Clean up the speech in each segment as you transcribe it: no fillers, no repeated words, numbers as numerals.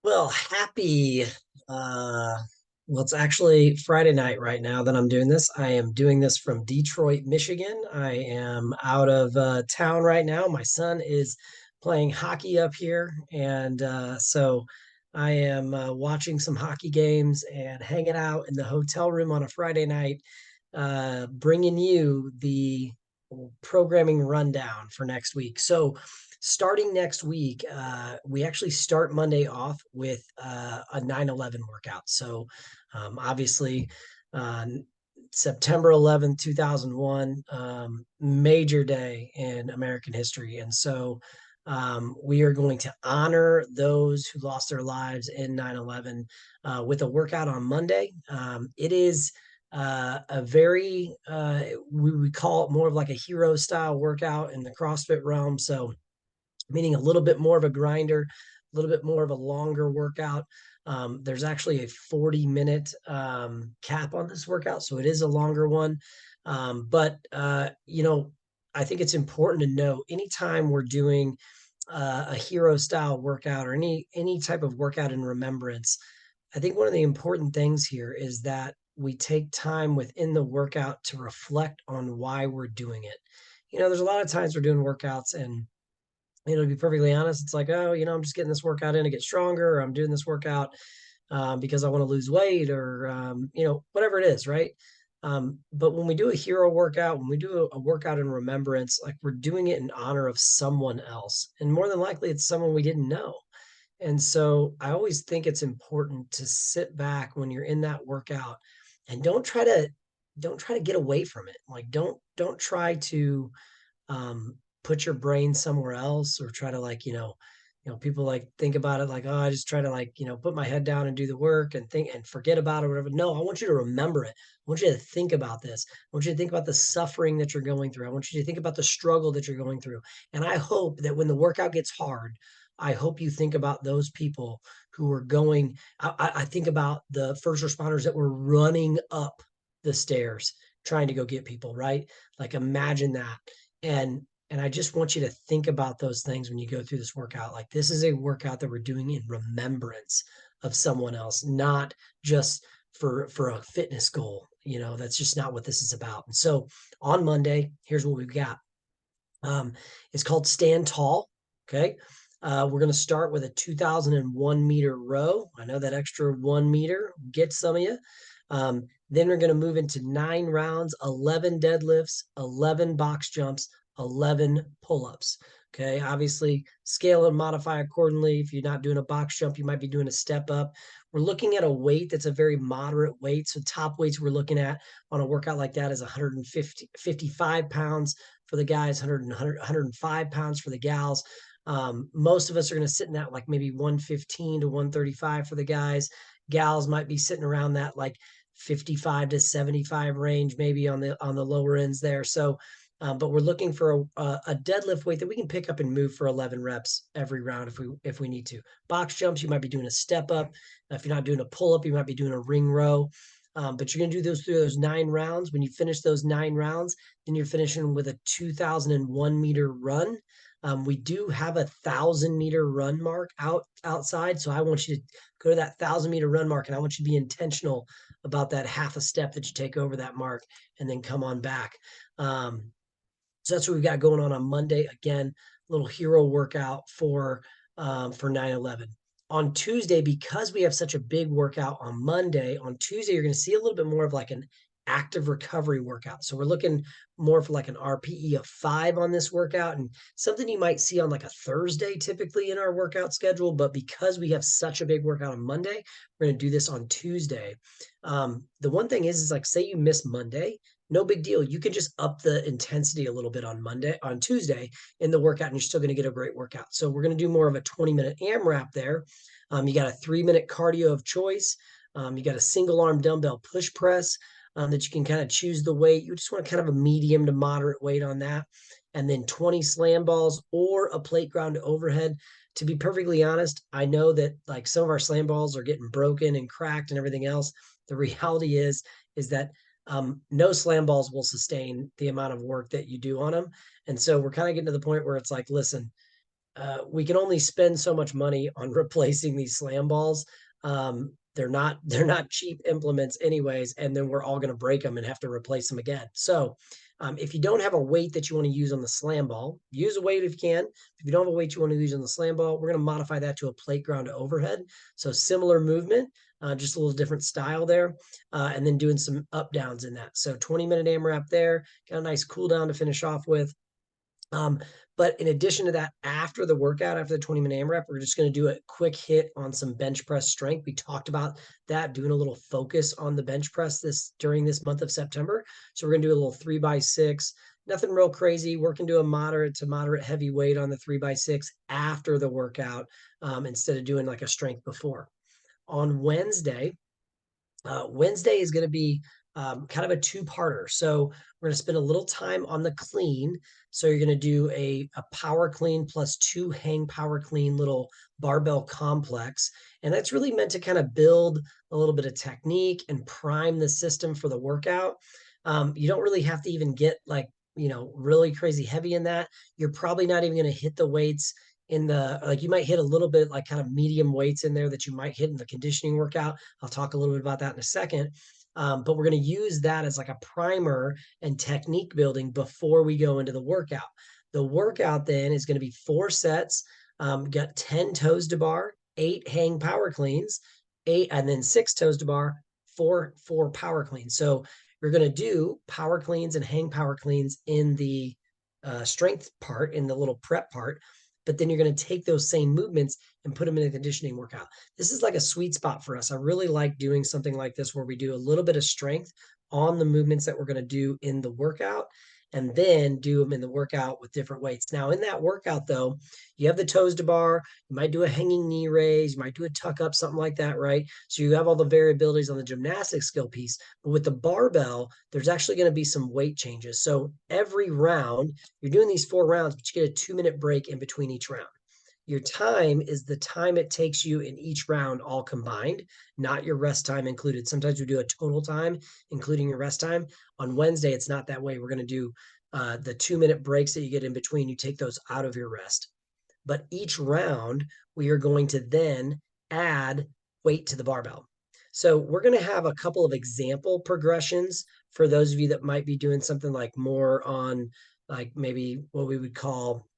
Well, happy. Uh, well, it's actually Friday night right now that I'm doing this. I am doing this from Detroit, Michigan. I am out of town right now. My son is playing hockey up here, and so I am watching some hockey games and hanging out in the hotel room on a Friday night, bringing you the programming rundown for next week. So starting next week, we actually start Monday off with a 9/11 workout. So obviously, uh, September 11th, 2001, major day in American history. And so we are going to honor those who lost their lives in 9/11 with a workout on Monday. It is a very we call it more of like a hero style workout in the CrossFit realm. So meaning a little bit more of a grinder, a little bit more of a longer workout. There's actually a 40-minute cap on this workout, so it is a longer one. But I think it's important to know anytime we're doing a hero style workout or any type of workout in remembrance, I think one of the important things here is that we take time within the workout to reflect on why we're doing it. There's a lot of times we're doing workouts and to be perfectly honest, it's like, oh, I'm just getting this workout in to get stronger, or I'm doing this workout because I want to lose weight, or whatever it is, right? But when we do a hero workout, when we do a workout in remembrance, like we're doing it in honor of someone else, and more than likely, it's someone we didn't know. And so I always think it's important to sit back when you're in that workout and don't try to get away from it. Like don't try to put your brain somewhere else or try to people like think about it like, oh, I just try to put my head down and do the work and think and forget about it or whatever. No, I want you to remember it. I want you to think about this. I want you to think about the suffering that you're going through. I want you to think about the struggle that you're going through. And I hope that when the workout gets hard, I hope you think about those people who are going. I think about the first responders that were running up the stairs trying to go get people, right? Like imagine that. And I just want you to think about those things when you go through this workout. Like this is a workout that we're doing in remembrance of someone else, not just for a fitness goal. That's just not what this is about. And so on Monday, here's what we've got. It's called Stand Tall. Okay. We're going to start with a 2001-meter row. I know that extra 1 meter gets some of you. Then we're going to move into 9 rounds, 11 deadlifts, 11 box jumps, 11 pull-ups. Okay, obviously scale and modify accordingly. If you're not doing a box jump, you might be doing a step up. We're looking at a weight that's a very moderate weight. So top weights we're looking at on a workout like that is 55 pounds for the guys, 105 pounds for the gals. Most of us are going to sit in that like maybe 115 to 135 for the guys. Gals might be sitting around that like 55 to 75 range, maybe on the lower ends there. So but we're looking for a deadlift weight that we can pick up and move for 11 reps every round if we need to. Box jumps, you might be doing a step up. If you're not doing a pull up, you might be doing a ring row. But you're going to do those through those 9 rounds. When you finish those 9 rounds, then you're finishing with a 2001-meter run. We do have a 1,000-meter run mark outside. So I want you to go to that 1,000-meter run mark, and I want you to be intentional about that half a step that you take over that mark and then come on back. So that's what we've got going on Monday. Again, little hero workout for 9/11. On Tuesday, because we have such a big workout on Monday, on Tuesday, you're going to see a little bit more of like an active recovery workout. So we're looking more for like an RPE of 5 on this workout and something you might see on like a Thursday typically in our workout schedule. But because we have such a big workout on Monday, we're going to do this on Tuesday. The one thing is like, say you miss Monday, no big deal. You can just up the intensity a little bit on Tuesday in the workout, and you're still going to get a great workout. So we're going to do more of a 20-minute AMRAP there. You got a 3-minute cardio of choice. You got a single arm dumbbell push press that you can kind of choose the weight. You just want kind of a medium to moderate weight on that. And then 20 slam balls or a plate ground overhead. To be perfectly honest, I know that like some of our slam balls are getting broken and cracked and everything else. The reality is that no slam balls will sustain the amount of work that you do on them. And so we're kind of getting to the point where it's like, listen, we can only spend so much money on replacing these slam balls. They're not cheap implements anyways, and then we're all going to break them and have to replace them again. So if you don't have a weight that you want to use on the slam ball, use a weight if you can. If you don't have a weight you want to use on the slam ball, we're going to modify that to a plate ground to overhead. So similar movement, just a little different style there, and then doing some up downs in that. So 20-minute AMRAP there, got a nice cool down to finish off with. Um, but in addition to that, after the workout, after the 20-minute AMRAP, we're just going to do a quick hit on some bench press strength. We talked about that, doing a little focus on the bench press during this month of September. So we're going to do a little 3x6, nothing real crazy. Working to a moderate to moderate heavy weight on the 3x6 after the workout, instead of doing like a strength before. On Wednesday is going to be kind of a two-parter. So we're going to spend a little time on the clean. So you're going to do a power clean plus 2 hang power clean little barbell complex. And that's really meant to kind of build a little bit of technique and prime the system for the workout. You don't really have to even get like, really crazy heavy in that. You're probably not even going to hit the weights in the, like, you might hit a little bit like kind of medium weights in there that you might hit in the conditioning workout. I'll talk a little bit about that in a second. But we're going to use that as like a primer and technique building before we go into the workout. The workout then is going to be 4 sets. Got 10 toes to bar, 8 hang power cleans, 8, and then 6 toes to bar, 4 power cleans. So you're going to do power cleans and hang power cleans in the strength part, in the little prep part. But then you're going to take those same movements and put them in a conditioning workout. This is like a sweet spot for us. I really like doing something like this where we do a little bit of strength on the movements that we're going to do in the workout, and then do them in the workout with different weights. Now, in that workout, though, you have the toes to bar, you might do a hanging knee raise, you might do a tuck up, something like that, right? So you have all the variabilities on the gymnastics skill piece. But with the barbell, there's actually going to be some weight changes. So every round, you're doing these 4 rounds, but you get a 2-minute break in between each round. Your time is the time it takes you in each round all combined, not your rest time included. Sometimes we do a total time, including your rest time. On Wednesday, it's not that way. We're going to do the 2-minute breaks that you get in between. You take those out of your rest. But each round, we are going to then add weight to the barbell. So we're going to have a couple of example progressions for those of you that might be doing something like more on like maybe what we would call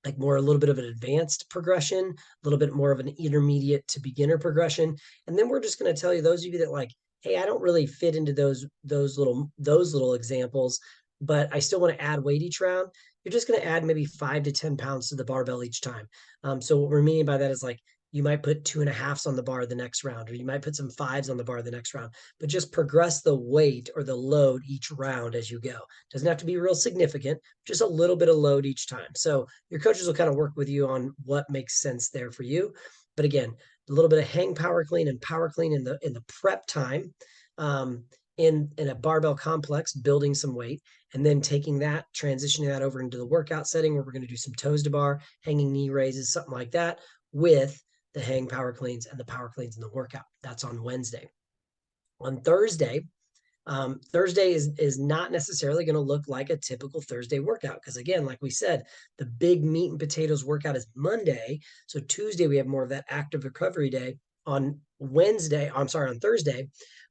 like more a little bit of an advanced progression, a little bit more of an intermediate to beginner progression. And then we're just going to tell you, those of you that like, hey, I don't really fit into those little examples, but I still want to add weight each round. You're just going to add maybe 5 to 10 pounds to the barbell each time. So what we're meaning by that is like, you might put 2.5s on the bar the next round, or you might put some 5s on the bar the next round, but just progress the weight or the load each round as you go. Doesn't have to be real significant, just a little bit of load each time. So your coaches will kind of work with you on what makes sense there for you. But again, a little bit of hang power clean and power clean in the prep time, in a barbell complex, building some weight, and then taking that, transitioning that over into the workout setting where we're going to do some toes to bar, hanging knee raises, something like that, with the hang power cleans and the power cleans in the workout. That's on Wednesday. On Thursday, Thursday is not necessarily going to look like a typical Thursday workout because, again, like we said, the big meat and potatoes workout is Monday. So Tuesday we have more of that active recovery day. On Thursday,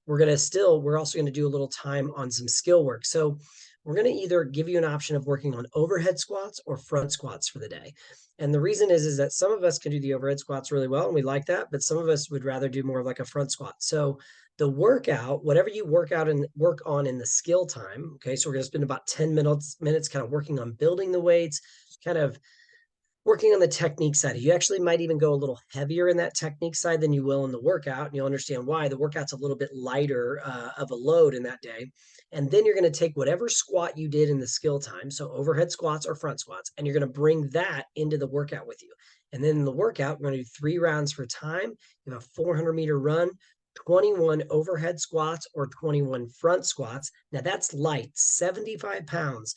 we're also going to do a little time on some skill work. So we're going to either give you an option of working on overhead squats or front squats for the day. And the reason is that some of us can do the overhead squats really well, and we like that, but some of us would rather do more of like a front squat. So the workout, whatever you work on in the skill time, okay, so we're going to spend about 10 minutes kind of working on building the weights, kind of working on the technique side. You actually might even go a little heavier in that technique side than you will in the workout, and you'll understand why. The workout's a little bit lighter of a load in that day. And then you're going to take whatever squat you did in the skill time, so overhead squats or front squats, and you're going to bring that into the workout with you. And then in the workout, we're going to do 3 rounds for time. You have a 400-meter run, 21 overhead squats or 21 front squats. Now that's light, 75 pounds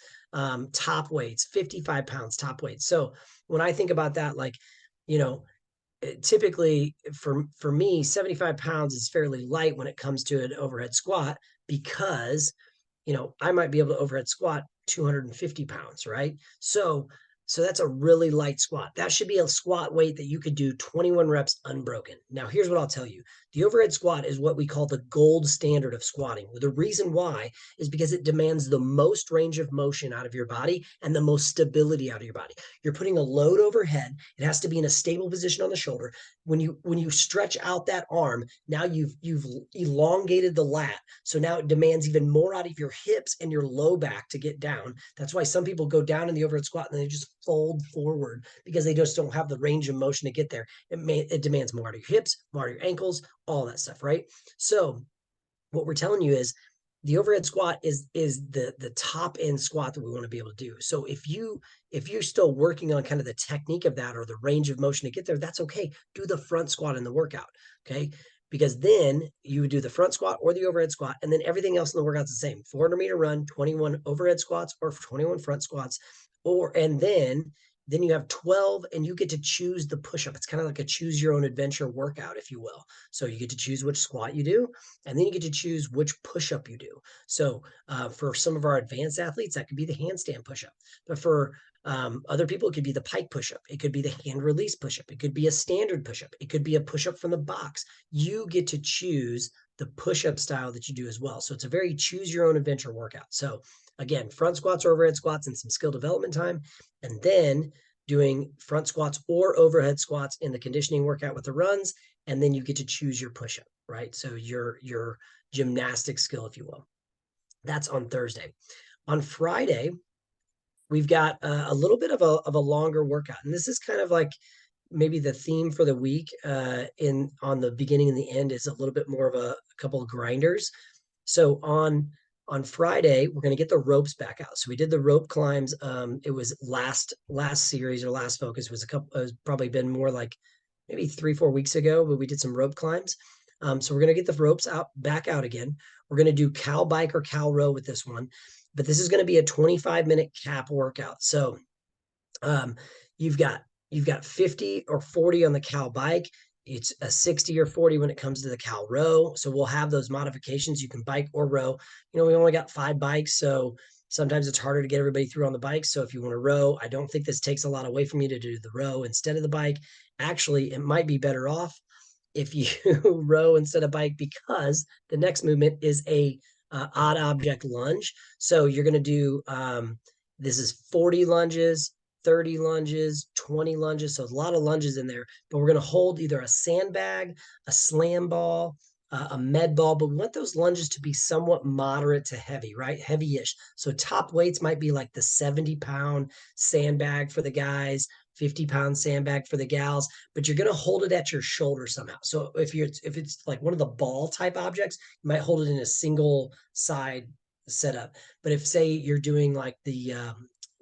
top weights, 55 pounds top weights. So when I think about that, like, typically for me, 75 pounds is fairly light when it comes to an overhead squat because, I might be able to overhead squat 250 pounds, right? So So that's a really light squat. That should be a squat weight that you could do 21 reps unbroken. Now, here's what I'll tell you. The overhead squat is what we call the gold standard of squatting. The reason why is because it demands the most range of motion out of your body and the most stability out of your body. You're putting a load overhead. It has to be in a stable position on the shoulder. When you stretch out that arm, now you've elongated the lat. So now it demands even more out of your hips and your low back to get down. That's why some people go down in the overhead squat and they just fold forward because they just don't have the range of motion to get there. It demands more out of your hips, more out of your ankles, all that stuff, right? So what we're telling you is the overhead squat is the top end squat that we want to be able to do. So if you're still working on kind of the technique of that or the range of motion to get there, that's okay. Do the front squat in the workout, okay? Because then you would do the front squat or the overhead squat, and then everything else in the workout's the same. 400-meter run, 21 overhead squats or 21 front squats, and then you have 12 and you get to choose the push-up. It's kind of like a choose your own adventure workout, if you will. So you get to choose which squat you do, and then you get to choose which push-up you do. So for some of our advanced athletes, that could be the handstand push-up. But for other people, it could be the pike push-up. It could be the hand release push-up. It could be a standard push-up. It could be a push-up from the box. You get to choose the push-up style that you do as well. So it's a very choose your own adventure workout. So again, front squats or overhead squats and some skill development time, and then doing front squats or overhead squats in the conditioning workout with the runs, and then you get to choose your push-up, right? So your gymnastic skill, if you will. That's on Thursday. On Friday, we've got a little bit of a longer workout, and this is kind of like maybe the theme for the week. On the beginning and the end is a little bit more of a couple of grinders. So on Friday, we're going to get the ropes back out. So we did the rope climbs. It was last series or last focus was probably been more like maybe 3-4 weeks ago, but we did some rope climbs. So we're going to get the ropes back out again. We're going to do cow bike or cow row with this one, but this is going to be a 25-minute cap workout. So you've got 50 or 40 on the cow bike. It's a 60 or 40 when it comes to the cow row. So we'll have those modifications. You can bike or row. We only got 5 bikes, so sometimes it's harder to get everybody through on the bike. So if you want to row, I don't think this takes a lot away from you to do the row instead of the bike. Actually, it might be better off if you row instead of bike, because the next movement is a odd object lunge. So you're going to do, this is 40 lunges, 30 lunges, 20 lunges. So a lot of lunges in there, but we're going to hold either a sandbag, a slam ball, a med ball, but we want those lunges to be somewhat moderate to heavy, right? Heavy-ish. So top weights might be like the 70-pound sandbag for the guys, 50-pound sandbag for the gals, but you're going to hold it at your shoulder somehow. So if it's like one of the ball type objects, you might hold it in a single side setup. But if say you're doing like the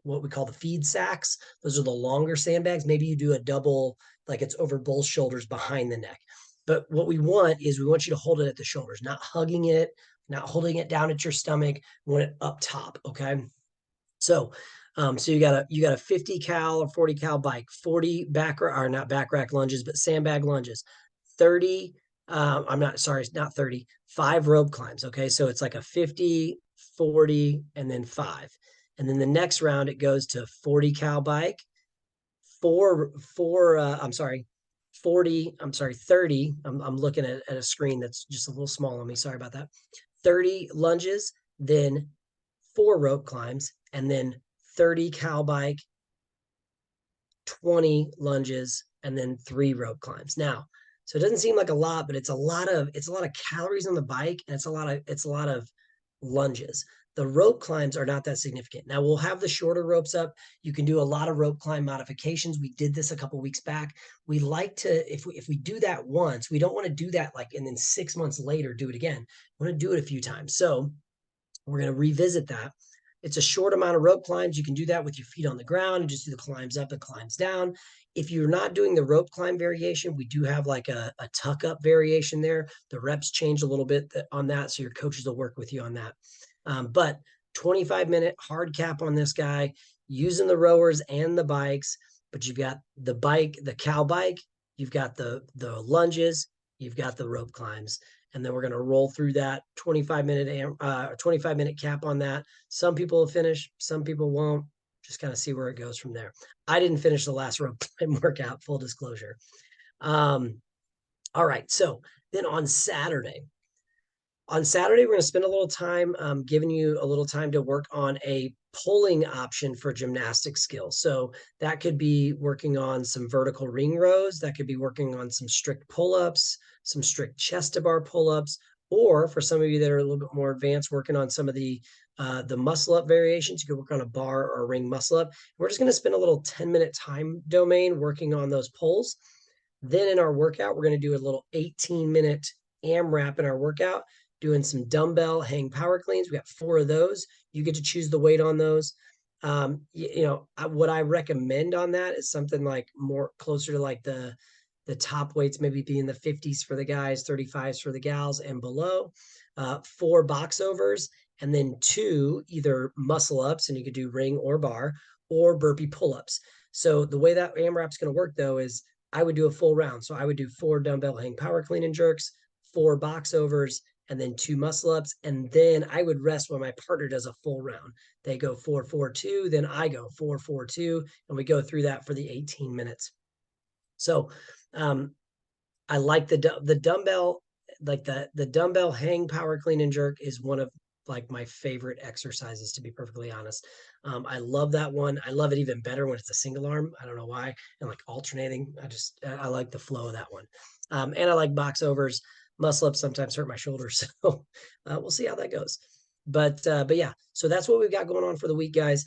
what we call the feed sacks, those are the longer sandbags. Maybe you do a double, like it's over both shoulders behind the neck. But what we want is we want you to hold it at the shoulders, not hugging it, not holding it down at your stomach. We want it up top. Okay. So so you got a 50 cal or 40 cal bike, 40 back or not back rack lunges, but sandbag lunges, 30. I'm not sorry, it's not 30, 5 rope climbs. Okay. So it's like a 50, 40, and then 5. And then the next round it goes to 40 cal bike, 30. I'm looking at a screen that's just a little small on me. Sorry about that. 30 lunges, then 4 rope climbs, and then 30 cow bike, 20 lunges, and then 3 rope climbs. Now, so it doesn't seem like a lot, but it's a lot of calories on the bike, and it's a lot of lunges. The rope climbs are not that significant. Now we'll have the shorter ropes up. You can do a lot of rope climb modifications. We did this a couple weeks back. We like to, if we do that once, we don't want to do that like and then 6 months later do it again. We want to do it a few times. So we're going to revisit that. It's a short amount of rope climbs. You can do that with your feet on the ground and just do the climbs up and climbs down. If you're not doing the rope climb variation, we do have like a tuck up variation there. The reps change a little bit on that, so your coaches will work with you on that. But 25-minute hard cap on this guy, using the rowers and the bikes. But you've got the bike, the cow bike, you've got the lunges, you've got the rope climbs. And then we're going to roll through that 25-minute cap on that. Some people will finish, some people won't. just kind of see where it goes from there. I didn't finish the last rope climb workout, full disclosure. All right. So then on Saturday, we're going to spend a little time giving you a little time to work on a pulling option for gymnastic skills. So that could be working on some vertical ring rows. That could be working on some strict pull-ups, some strict chest to bar pull-ups, or for some of you that are a little bit more advanced, working on some of the muscle up variations. You could work on a bar or a ring muscle up. We're just going to spend a little 10-minute time domain working on those pulls. Then in our workout, we're going to do a little 18-minute AMRAP in our workout, doing some dumbbell hang power cleans. We got 4 of those. You get to choose the weight on those. What I recommend on that is something like more closer to like the top weights, maybe be in the 50s for the guys, 35s for the gals and below. 4 box overs, and then 2 either muscle ups, and you could do ring or bar, or burpee pull-ups. So the way that AMRAP is going to work though is I would do a full round. So I would do 4 dumbbell hang power clean and jerks, 4 box overs, and then 2 muscle ups. And then I would rest when my partner does a full round. They go 4-4-2, then I go 4-4-2, and we go through that for the 18 minutes. So I like the dumbbell, like the dumbbell hang power clean and jerk is one of like my favorite exercises, to be perfectly honest. I love that one. I love it even better when it's a single arm. I don't know why. And like alternating, I like the flow of that one. And I like box overs. Muscle ups sometimes hurt my shoulders, so we'll see how that goes. But yeah, so that's what we've got going on for the week, guys.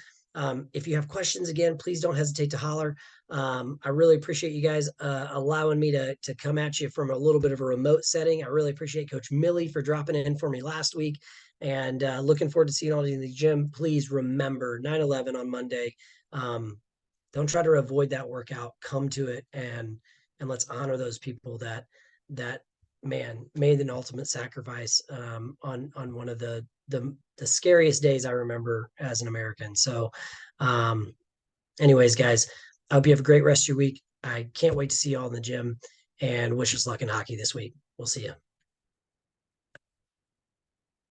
If you have questions, again, please don't hesitate to holler. I really appreciate you guys allowing me to come at you from a little bit of a remote setting. I really appreciate Coach Millie for dropping in for me last week, and looking forward to seeing all of you in the gym. Please remember 9/11 on Monday. Don't try to avoid that workout. Come to it, and let's honor those people that man made an ultimate sacrifice on one of the scariest days I remember as an American. So anyways, guys, I hope you have a great rest of your week. I can't wait to see you all in the gym, and wish us luck in hockey this week. We'll see you.